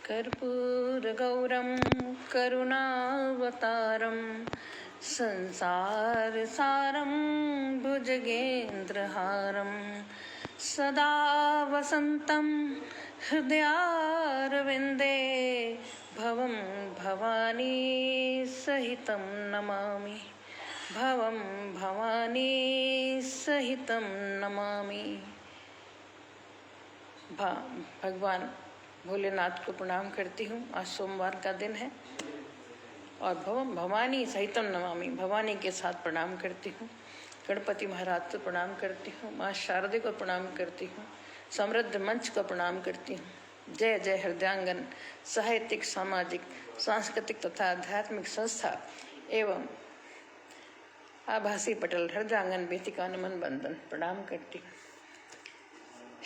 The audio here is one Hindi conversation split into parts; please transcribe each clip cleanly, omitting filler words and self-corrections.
कर्पूरगौरं करुणावतारं संसारसारं भुजगेन्द्रहारं सदा वसन्तं हृदयारविन्दे भवं भवानी सहितं नमामि। भवं भवानी सहितं नमामि। भगवान भोलेनाथ को प्रणाम करती हूँ। आज सोमवार का दिन है और भवम भवानी सहितम नमामि, भवानी के साथ प्रणाम करती हूँ। गणपति महाराज को प्रणाम करती हूँ, माँ शारदे को प्रणाम करती हूँ, समृद्ध मंच को प्रणाम करती हूँ। जय जय हृदयांगन साहित्यिक, सामाजिक, सांस्कृतिक तथा आध्यात्मिक संस्था एवं आभासी पटल हृदयांगन बेतिका नमन बंदन प्रणाम करती हूँ।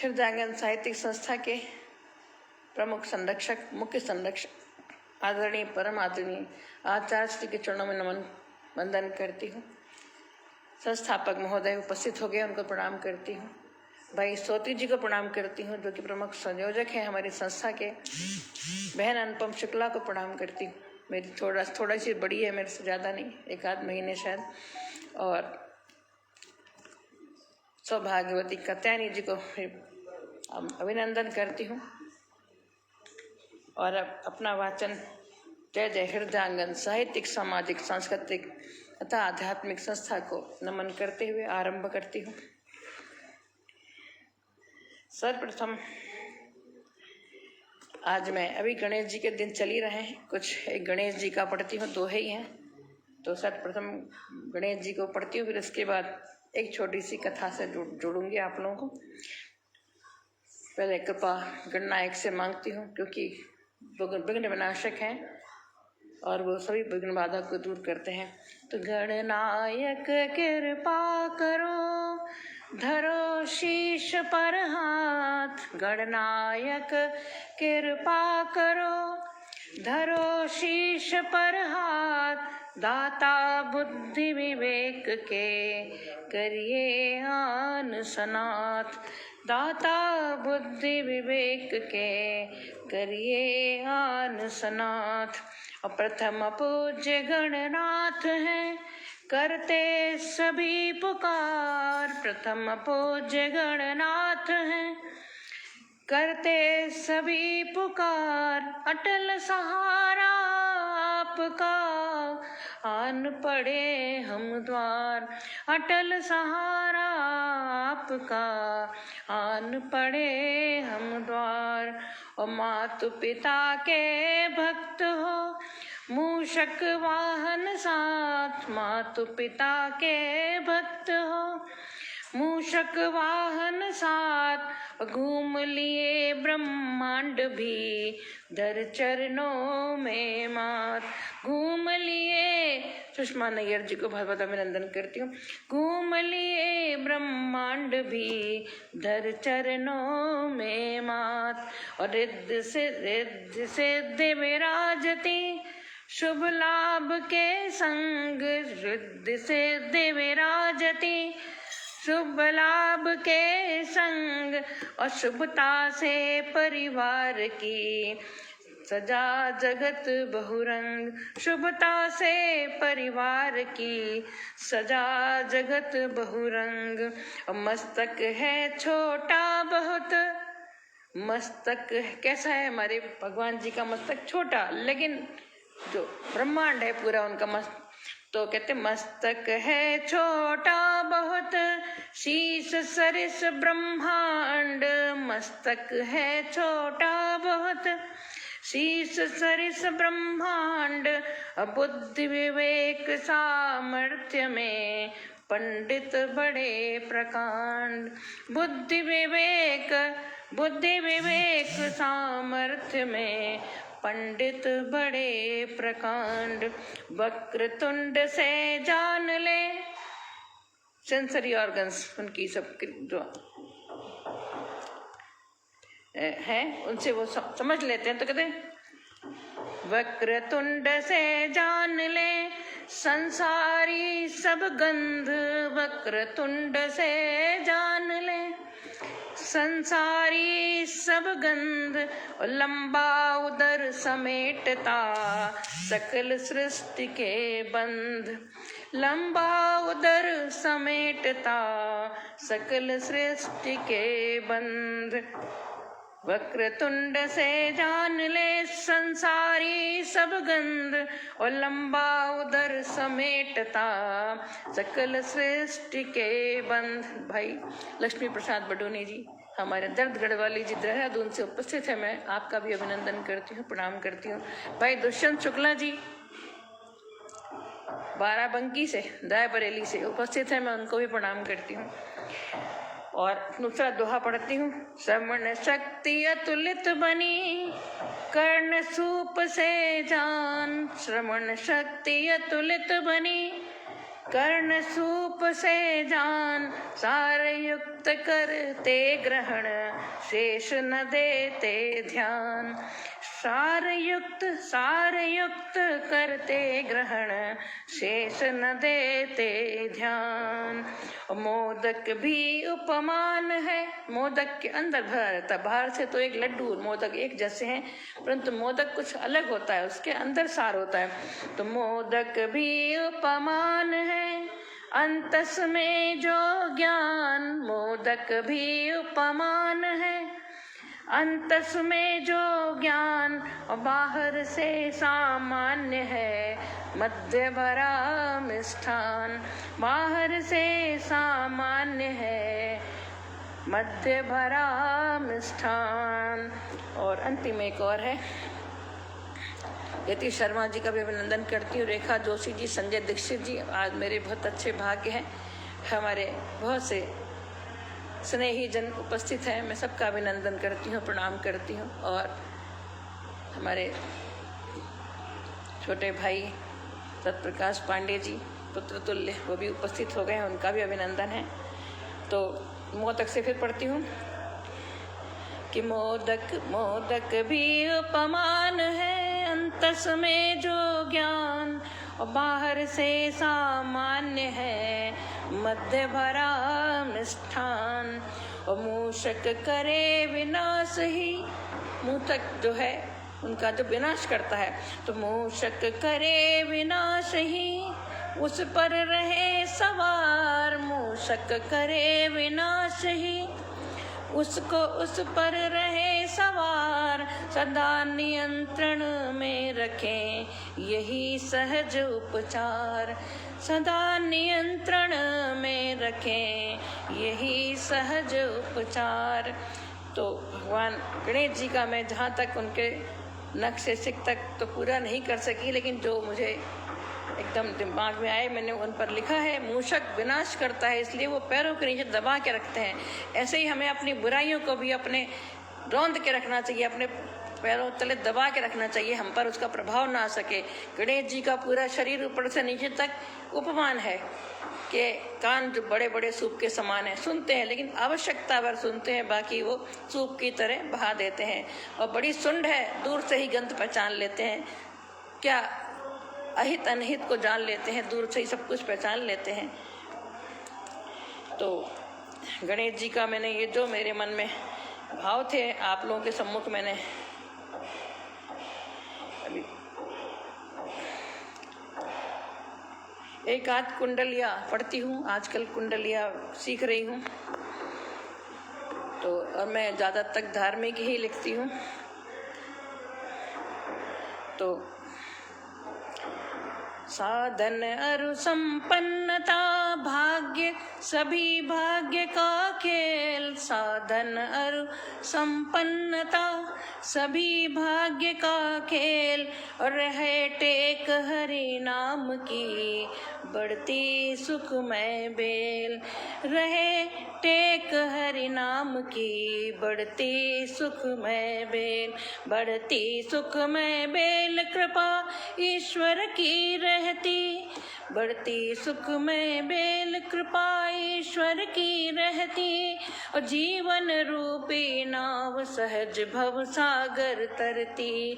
हृदयांगन साहित्यिक संस्था के प्रमुख संरक्षक, मुख्य संरक्षक आदरणीय परम आदरणीय आचार्य श्री के चरणों में नमन वंदन करती हूँ। संस्थापक महोदय उपस्थित हो गए, उनको प्रणाम करती हूँ। भाई सोती जी को प्रणाम करती हूँ, जो कि प्रमुख संयोजक हैं हमारी संस्था के। बहन अनुपम शुक्ला को प्रणाम करती हूँ, मेरी थोड़ा सी बड़ी है, मेरे से ज़्यादा नहीं, 1-8 महीने शायद। और सौभाग्यवती कत्यानी जी को अभिनंदन करती हूँ। और अब अपना वाचन जय जय हृदयांगन साहित्यिक, सामाजिक, सांस्कृतिक तथा आध्यात्मिक संस्था को नमन करते हुए आरंभ करती हूँ। सर्वप्रथम आज मैं अभी गणेश जी के दिन चल ही रहे हैं, कुछ एक गणेश जी का पढ़ती हूँ, 2 ही हैं, तो सर्वप्रथम गणेश जी को पढ़ती हूँ, फिर उसके बाद एक छोटी सी कथा से जोड़ूंगी आप लोगों को। पहले कृपा गणनायक से मांगती हूँ, क्योंकि विघ्न विनाशक हैं और वो सभी विघ्न बाधा को दूर करते हैं। तो गणनायक कृपा करो, धरो शीश पर हाथ। गणनायक कृपा करो, धरो शीश पर हाथ। दाता बुद्धि विवेक के करिए आन सनाथ। दाता बुद्धि विवेक के करिए आन सनाथ। और प्रथम पूज्य गणनाथ हैं, करते सभी पुकार। प्रथम पूज्य गणनाथ हैं, करते सभी पुकार। अटल सहारा आपका, आन पड़े हम द्वार। अटल सहारा आपका, आन पड़े हम द्वार। और मातु पिता के भक्त हो, मूषक वाहन साथ। मातु पिता के भक्त हो, मूषक वाहन साथ। घूम लिए ब्रह्मांड भी, धर चरणों में मात। घूम लिए, सुषमा नैयर जी को बहुत बहुत अभिनंदन करती हूँ। घूम लिए ब्रह्मांड भी, धर चरणों में मात। और रिद्ध सिद्धि विराजती, शुभ लाभ के संग। रिद्ध सिद्धि विराजती, शुभ लाभ के संग। और शुभता से परिवार की, सजा जगत बहुरंग। शुभता से परिवार की, सजा जगत बहुरंग। और मस्तक है छोटा बहुत, मस्तक कैसा है हमारे भगवान जी का मस्तक? छोटा, लेकिन जो ब्रह्मांड है पूरा उनका मस्तक, तो कहते मस्तक है छोटा बहुत, शीश सरिस ब्रह्मांड। मस्तक है छोटा बहुत, शीश सरिस ब्रह्मांड। बुद्धि विवेक सामर्थ्य में, पंडित बड़े प्रकांड। बुद्धि विवेक सामर्थ्य में, पंडित बड़े प्रकांड। वक्रतुंड से जान ले, सेंसरी ऑर्गन्स उनकी सब जो हैं उनसे वो समझ लेते हैं। तो कहते हैं वक्रतुंड से जान ले, संसारी सब गंध। वक्रतुंड से जान ले, संसारी सब गंध और लंबा उदर समेटता सकल सृष्टि के बंध। लंबा उदर समेटता सकल सृष्टि के बंध। वक्रतुंड से जान ले संसारी सब गंध और लंबा उदर समेटता सकल सृष्टि के बंध। भाई लक्ष्मी प्रसाद बडोनी जी हमारे दर्द गढ़वाली जी देहरादून से उपस्थित है। मैं आपका भी अभिनंदन करती हूँ, प्रणाम करती हूँ। भाई दुष्यंत शुक्ला जी बाराबंकी से, रायबरेली से उपस्थित है, मैं उनको भी प्रणाम करती हूँ। और दूसरा दोहा पढ़ती हूँ। श्रवण शक्ति अतुलित बनी कर्ण सूप से जान। श्रवण शक्ति अतुलित बनी कर्ण सूप से जान। सार युक्त करते ग्रहण शेष न देते ध्यान। सार युक्त करते ग्रहण शेष न देते ध्यान। मोदक भी उपमान है। मोदक के अंदर भरा रहता है, बाहर से तो एक लड्डू मोदक एक जैसे हैं, परंतु मोदक कुछ अलग होता है, उसके अंदर सार होता है। तो मोदक भी उपमान है अंतस में जो ज्ञान। मोदक भी उपमान है अंतस में जो ज्ञान। और बाहर से सामान्य है मध्य भरा मिष्ठान। बाहर से सामान्य है मध्य भरा मिष्ठान। और अंतिम एक और है। यति शर्मा जी का भी अभिनंदन करती हूँ, रेखा जोशी जी, संजय दीक्षित जी। आज मेरे बहुत अच्छे भाग्य हैं, हमारे बहुत से स्नेही जन उपस्थित हैं। मैं सबका अभिनंदन करती हूँ, प्रणाम करती हूँ। और हमारे छोटे भाई सतप्रकाश पांडे जी पुत्र तुल्य वो भी उपस्थित हो गए हैं, उनका भी अभिनंदन है। तो मोदक से फिर पढ़ती हूँ कि मोदक भी उपमान है अंतस में जो ज्ञान। और बाहर से सामान्य है मध्य भरा मिष्ठान। और मूषक करे विनाश ही। मूषक जो है उनका जो विनाश करता है, तो मूषक करे विनाश ही उस पर रहे सवार। मूषक करे विनाश ही उसको उस पर रहे सवार। सदा नियंत्रण में रखें यही सहज उपचार। सदा नियंत्रण में रखें यही सहज उपचार। तो भगवान गणेश जी का मैं जहाँ तक उनके नक्शे सिख तक तो पूरा नहीं कर सकी, लेकिन जो मुझे एकदम दिमाग में आए मैंने उन पर लिखा है। मूषक विनाश करता है इसलिए वो पैरों के नीचे दबा के रखते हैं। ऐसे ही हमें अपनी बुराइयों को भी अपने रौंद के रखना चाहिए, अपने पैरों तले दबा के रखना चाहिए, हम पर उसका प्रभाव ना आ सके। गणेश जी का पूरा शरीर ऊपर से नीचे तक उपमान है कि कान जो बड़े बड़े सूप के समान है, सुनते हैं लेकिन आवश्यकता भर सुनते हैं, बाकी वो सूप की तरह बहा देते हैं। और बड़ी सुंड है, दूर से ही गंध पहचान लेते हैं, क्या अहित अनहित को जान लेते हैं, दूर से ही सब कुछ पहचान लेते हैं। तो गणेश जी का मैंने ये जो मेरे मन में भाव थे आप लोगों के सम्मुख मैंने अभी एक आध कुंडलिया पढ़ती हूँ, आजकल कुंडलिया सीख रही हूँ। तो और मैं ज़्यादा तक धार्मिक ही लिखती हूँ। तो साधन अरु संपन्नता भाग्य सभी भाग्य का खेल। साधन अरु संपन्नता सभी भाग्य का खेल। और रहे टेक हरि नाम की बढ़ती सुखमय बेल। रहे टेक हरि नाम की बढ़ती सुखमय बेल। बढ़ती सुखमय बेल कृपा ईश्वर की रहती। बढ़ती सुखमय बेल कृपा ईश्वर की रहती। और जीवन रूपी नाव सहज भव सागर तरती।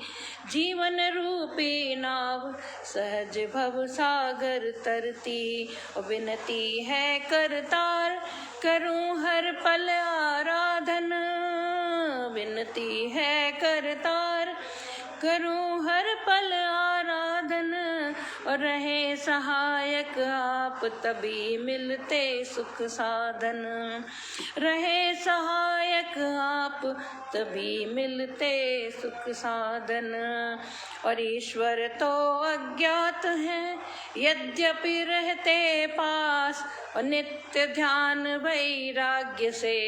जीवन रूपी नाव सहज भव सागर तरती। और विनती है करतार करूं हर पल आराधन, विनती है करतार। करूं हर पल आराधन और रहे सहायक आप, तभी मिलते सुख साधन। रहे सहायक आप, तभी मिलते सुख साधन। और ईश्वर तो अज्ञात हैं, यद्यपि रहते पास, और नित्य ध्यान वैराग्य से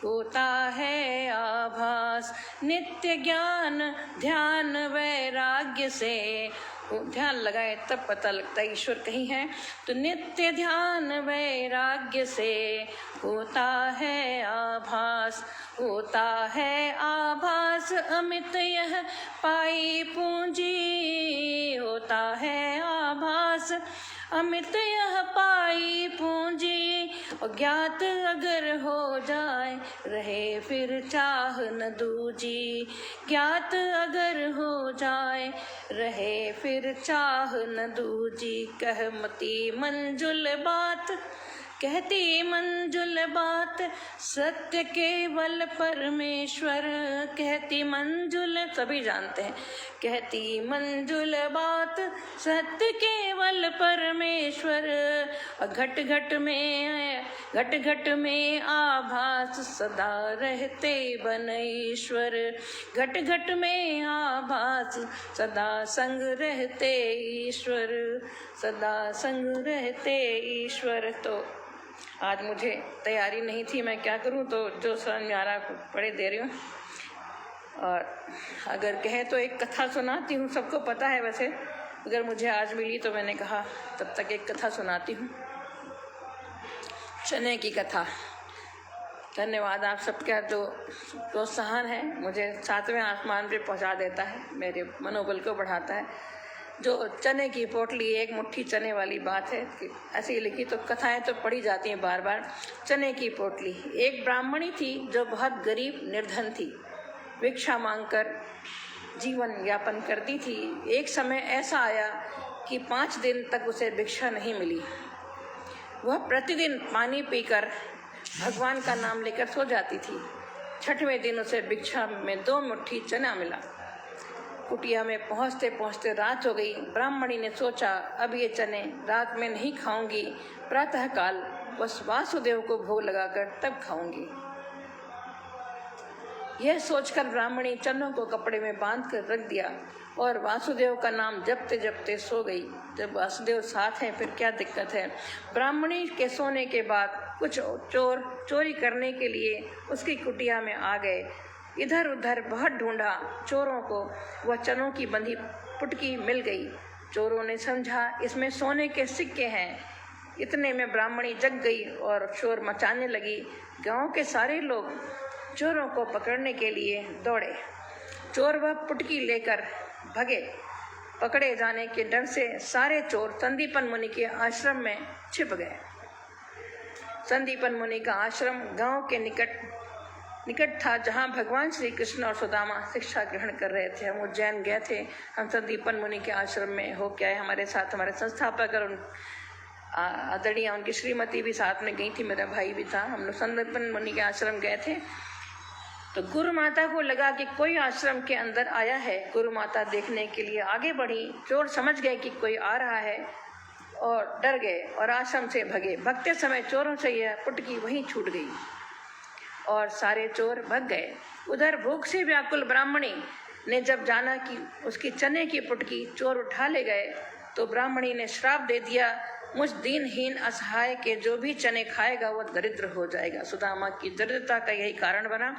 होता है आभास। नित्य ज्ञान ध्यान वैराग्य से, ध्यान लगाए तब पता लगता है ईश्वर कहीं है। तो नित्य ध्यान वैराग्य से होता है आभास। होता है आभास अमित यह पाई पूंजी। होता है आभास अमित यह पाई पूंजी। अज्ञात अगर हो जाए रहे फिर चाह न दूजी। ज्ञात अगर हो जाए रहे फिर चाह न दूजी। कहमती मंजुल बात, कहती मंजुल बात, सत्य केवल परमेश्वर। कहती मंजुल, सभी जानते हैं, कहती मंजुल बात, सत्य केवल परमेश्वर। घट घट में आभास सदा रहते बन ईश्वर। घट घट में आभास सदा संग रहते ईश्वर। सदा संग रहते ईश्वर। तो आज मुझे तैयारी नहीं थी, मैं क्या करूं, तो जो समझ में आ रहा पढ़े दे रही हूँ। और अगर कहे तो एक कथा सुनाती हूँ, सबको पता है वैसे, अगर मुझे आज मिली तो मैंने कहा तब तक एक कथा सुनाती हूँ। चने की कथा। धन्यवाद आप सबका जो प्रोत्साहन है, मुझे 7वें आसमान पे पहुँचा देता है, मेरे मनोबल को बढ़ाता है। जो चने की पोटली, एक मुट्ठी चने वाली बात है कि ऐसी लिखी, तो कथाएं तो पढ़ी जाती हैं बार बार। चने की पोटली। एक ब्राह्मणी थी जो बहुत गरीब निर्धन थी, भिक्षा मांगकर जीवन यापन करती थी। एक समय ऐसा आया कि 5 दिन तक उसे भिक्षा नहीं मिली। वह प्रतिदिन पानी पीकर भगवान का नाम लेकर सो जाती थी। 6वें दिन उसे भिक्षा में 2 मुट्ठी चना मिला। कुटिया में पहुँचते पहुँचते रात हो गई। ब्राह्मणी ने सोचा अब ये चने रात में नहीं खाऊंगी, प्रातःकाल बस वासुदेव को भोग लगाकर तब खाऊंगी। यह सोचकर ब्राह्मणी चनों को कपड़े में बांध कर रख दिया और वासुदेव का नाम जपते जपते सो गई। जब वासुदेव साथ हैं फिर क्या दिक्कत है। ब्राह्मणी के सोने के बाद कुछ चोर चोरी करने के लिए उसकी कुटिया में आ गए। इधर उधर बहुत ढूंढा, चोरों को वह चनों की बंधी पुटकी मिल गई। चोरों ने समझा इसमें सोने के सिक्के हैं। इतने में ब्राह्मणी जग गई और शोर मचाने लगी। गांव के सारे लोग चोरों को पकड़ने के लिए दौड़े। चोर वह पुटकी लेकर भगे। पकड़े जाने के डर से सारे चोर संदीपन मुनि के आश्रम में छिप गए। संदीपन मुनि का आश्रम गांव के निकट था, जहां भगवान श्री कृष्ण और सुदामा शिक्षा ग्रहण कर रहे थे। हम उज्जैन गए थे, हम संदीपन मुनि के आश्रम में हो के आए। हमारे साथ हमारे संस्थापक और आदरणीय उनकी श्रीमती भी साथ में गई थी, मेरा भाई भी था। हम लोग संदीपन मुनि के आश्रम गए थे। तो गुरु माता को लगा कि कोई आश्रम के अंदर आया है। गुरु माता देखने के लिए आगे बढ़ी। चोर समझ गए कि कोई आ रहा है और डर गए और आश्रम से भगे। भगते समय चोरों से यह पुटकी वहीं छूट गई और सारे चोर भग गए। उधर भूख से व्याकुल ब्राह्मणी ने जब जाना कि उसकी चने की पुटकी चोर उठा ले गए, तो ब्राह्मणी ने श्राप दे दिया, मुझ दीनहीन असहाय के जो भी चने खाएगा वह दरिद्र हो जाएगा। सुदामा की दरिद्रता का यही कारण बना,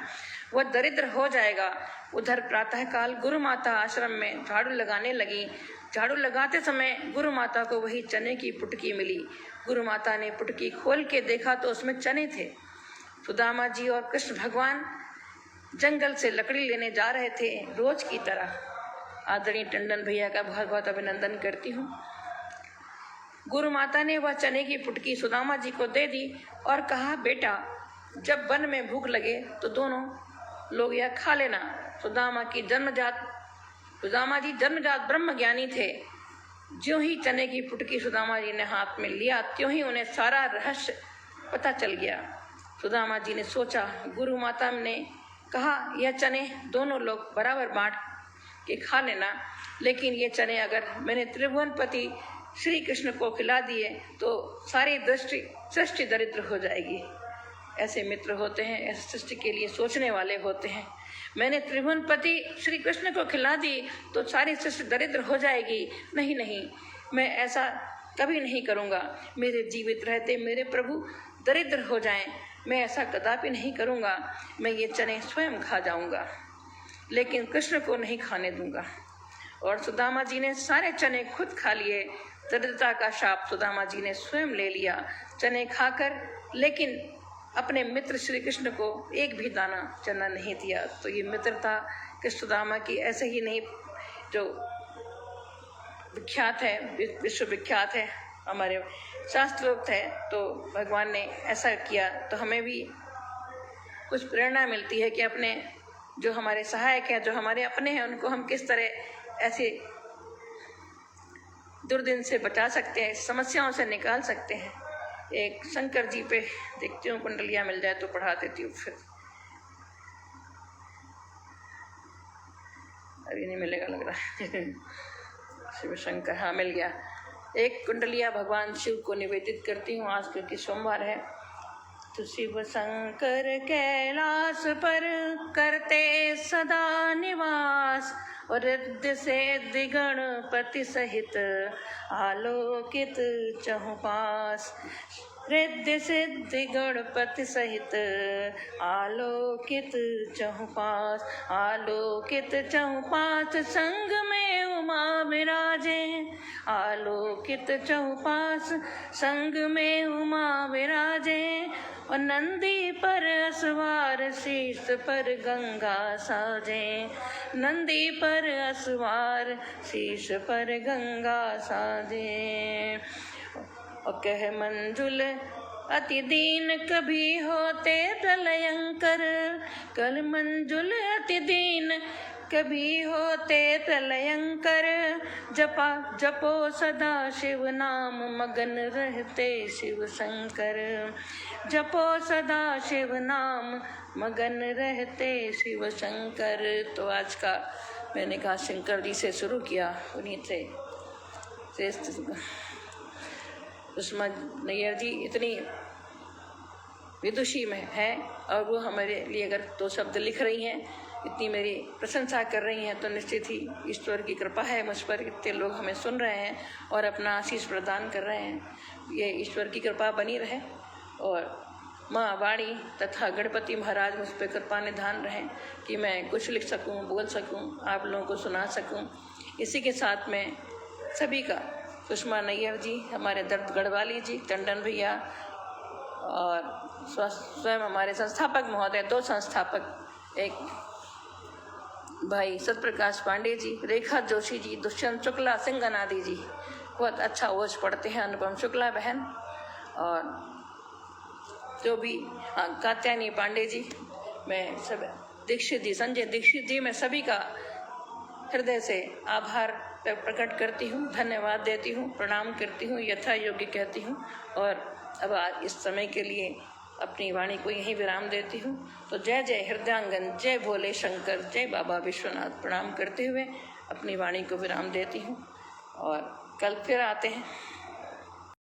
वह दरिद्र हो जाएगा। उधर प्रातःकाल गुरु माता आश्रम में झाड़ू लगाने लगी। झाड़ू लगाते समय गुरु माता को वही चने की पुटकी मिली। गुरु माता ने पुटकी खोल के देखा तो उसमें चने थे। सुदामा जी और कृष्ण भगवान जंगल से लकड़ी लेने जा रहे थे रोज की तरह। आदरणीय टंडन भैया का बहुत बहुत अभिनंदन करती हूँ। गुरु माता ने वह चने की पुटकी सुदामा जी को दे दी और कहा, बेटा जब वन में भूख लगे तो दोनों लोग यह खा लेना। सुदामा जी जन्मजात ब्रह्म ज्ञानी थे। ज्यों ही चने की पुटकी सुदामा जी ने हाथ में लिया, त्यों ही उन्हें सारा रहस्य पता चल गया। सुदामा जी ने सोचा, गुरु माता ने कहा यह चने दोनों लोग बराबर बांट के खा लेना, लेकिन ये चने अगर मैंने त्रिभुवनपति श्री कृष्ण को खिला दिए तो सारी सृष्टि दरिद्र हो जाएगी। ऐसे मित्र होते हैं, ऐसे सृष्टि के लिए सोचने वाले होते हैं। मैंने त्रिभुवनपति श्री कृष्ण को खिला दी तो सारी सृष्टि दरिद्र हो जाएगी। नहीं नहीं, मैं ऐसा कभी नहीं करूँगा। मेरे जीवित रहते मेरे प्रभु दरिद्र हो जाएं, मैं ऐसा कदापि नहीं करूँगा। मैं ये चने स्वयं खा जाऊँगा, लेकिन कृष्ण को नहीं खाने दूंगा। और सुदामा जी ने सारे चने खुद खा लिए। दरिद्रता का शाप सुदामा जी ने स्वयं ले लिया चने खाकर, लेकिन अपने मित्र श्री कृष्ण को एक भी दाना चना नहीं दिया। तो ये मित्रता कि सुदामा की ऐसे ही नहीं जो विख्यात है, विश्व विख्यात है, हमारे शास्त्रोक्त है। तो भगवान ने ऐसा किया तो हमें भी कुछ प्रेरणा मिलती है कि अपने जो हमारे सहायक हैं, जो हमारे अपने हैं, उनको हम किस तरह ऐसे दुर्दिन से बचा सकते हैं, समस्याओं से निकाल सकते हैं। एक शंकर जी पे देखती हूँ, कुंडलियाँ मिल जाए तो पढ़ा देती हूँ। फिर अभी नहीं मिलेगा लग रहा है। शिव शंकर, हाँ मिल गया। एक कुंडलिया भगवान शिव को निवेदित करती हूँ आज क्योंकि सोमवार है। तो शिव शंकर कैलाश पर करते सदा निवास, और रिद्धि से गणपति सहित आलोकित चहुपास। रिद्धि सिद्धि गणपति सहित आलोकित चहुपास। आलोकित चहुपास संग में उमा विराजे। आलोकित चहुपास संग में उमा विराजे। और नंदी पर असवार शीर्ष पर गंगा साजे। नंदी पर असवार शीर्ष पर गंगा साजे। और कह मंजुल अति दीन कभी होते प्रलयंकर। कल मंजुल अति दीन कभी होते प्रलयंकर। जपो सदा शिव नाम मगन रहते शिव शंकर। जपो सदा शिव नाम मगन रहते शिव शंकर। तो आज का मैंने कहा शंकर जी से शुरू किया, उन्हीं से श्रेष्ठ सुषमा नैयर जी इतनी विदुषी में है, और वो हमारे लिए अगर 2 शब्द लिख रही हैं, इतनी मेरी प्रशंसा कर रही हैं, तो निश्चित ही ईश्वर की कृपा है मुझ पर। इतने लोग हमें सुन रहे हैं और अपना आशीष प्रदान कर रहे हैं। ये ईश्वर की कृपा बनी रहे और माँ वाणी तथा गणपति महाराज मुझ पर कृपा निधान रहें कि मैं कुछ लिख सकूं, बोल सकूं, आप लोगों को सुना सकूं। इसी के साथ में सभी का, सुषमा नैयर जी, हमारे दर्द गढ़वाली जी, टंडन भैया, और स्वयं हमारे संस्थापक महोदय, 2 संस्थापक, एक भाई सत्यप्रकाश पांडे जी, रेखा जोशी जी, दुष्यंत शुक्ला, सिंगनादि जी, बहुत अच्छा ओज पढ़ते हैं, अनुपम शुक्ला बहन, और जो भी कात्यायनी पांडे जी, मैं सब दीक्षित जी, संजय दीक्षित जी, मैं सभी का हृदय से आभार प्रकट करती हूँ, धन्यवाद देती हूँ, प्रणाम करती हूँ, यथा योग्य कहती हूँ। और अब आज इस समय के लिए अपनी वाणी को यहीं विराम देती हूँ। तो जय जय हृदयांगन, जय भोले शंकर, जय बाबा विश्वनाथ, प्रणाम करते हुए अपनी वाणी को विराम देती हूँ और कल फिर आते हैं।